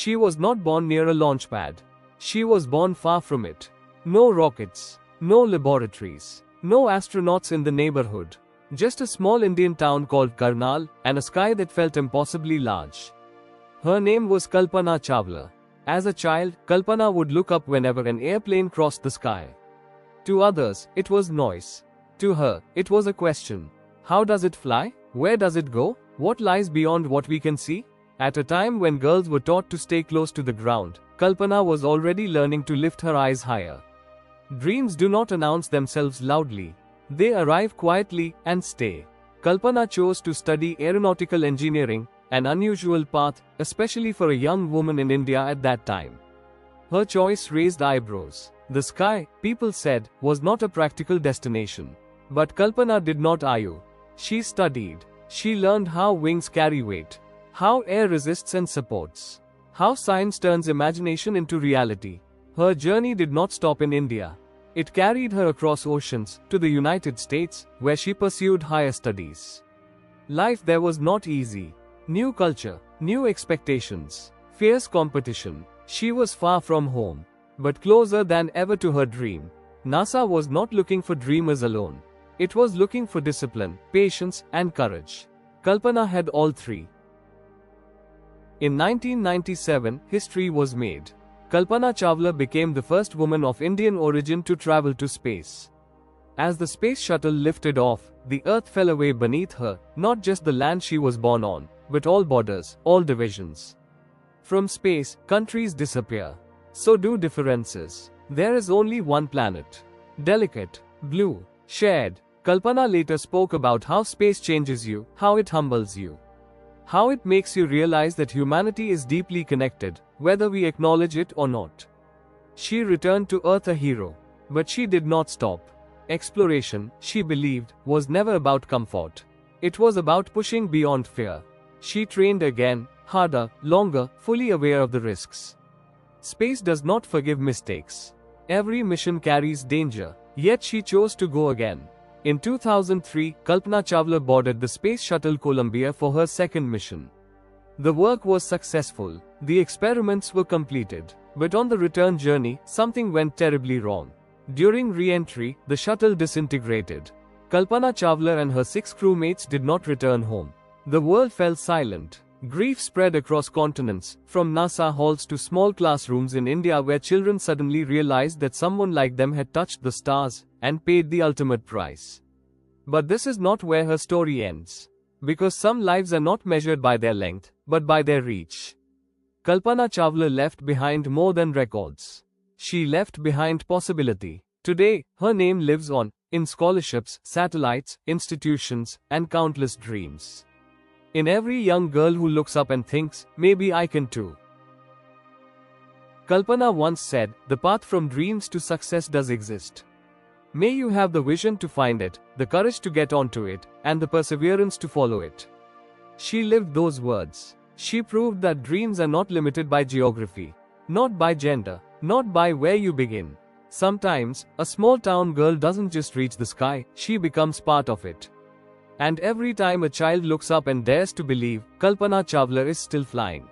She was not born near a launchpad. She was born far from it. No rockets, no laboratories, no astronauts in the neighborhood. Just a small Indian town called Karnal, and a sky that felt impossibly large. Her name was Kalpana Chawla. As a child, Kalpana would look up whenever an airplane crossed the sky. To others, it was noise. To her, it was a question. How does it fly? Where does it go? What lies beyond what we can see? At a time when girls were taught to stay close to the ground, Kalpana was already learning to lift her eyes higher. Dreams do not announce themselves loudly. They arrive quietly and stay. Kalpana chose to study aeronautical engineering, an unusual path, especially for a young woman in India at that time. Her choice raised eyebrows. The sky, people said, was not a practical destination. But Kalpana did not argue. She studied. She learned how wings carry weight, how air resists and supports, how science turns imagination into reality. Her journey did not stop in India. It carried her across oceans, to the United States, where she pursued higher studies. Life there was not easy. New culture, new expectations, fierce competition. She was far from home, but closer than ever to her dream. NASA was not looking for dreamers alone. It was looking for discipline, patience, and courage. Kalpana had all three. In 1997, history was made. Kalpana Chawla became the first woman of Indian origin to travel to space. As the space shuttle lifted off, the earth fell away beneath her, not just the land she was born on, but all borders, all divisions. From space, countries disappear. So do differences. There is only one planet. Delicate, blue, shared. Kalpana later spoke about how space changes you, how it humbles you, how it makes you realize that humanity is deeply connected, whether we acknowledge it or not. She returned to Earth a hero. But she did not stop. Exploration, she believed, was never about comfort. It was about pushing beyond fear. She trained again, harder, longer, fully aware of the risks. Space does not forgive mistakes. Every mission carries danger, yet she chose to go again. In 2003, Kalpana Chawla boarded the Space Shuttle Columbia for her second mission. The work was successful. The experiments were completed. But on the return journey, something went terribly wrong. During re-entry, the shuttle disintegrated. Kalpana Chawla and her 6 crewmates did not return home. The world fell silent. Grief spread across continents, from NASA halls to small classrooms in India where children suddenly realized that someone like them had touched the stars and paid the ultimate price. But this is not where her story ends. Because some lives are not measured by their length, but by their reach. Kalpana Chawla left behind more than records. She left behind possibility. Today, her name lives on, in scholarships, satellites, institutions, and countless dreams. In every young girl who looks up and thinks, maybe I can too. Kalpana once said, the path from dreams to success does exist. May you have the vision to find it, the courage to get onto it, and the perseverance to follow it. She lived those words. She proved that dreams are not limited by geography, not by gender, not by where you begin. Sometimes, a small town girl doesn't just reach the sky, she becomes part of it. And every time a child looks up and dares to believe, Kalpana Chawla is still flying.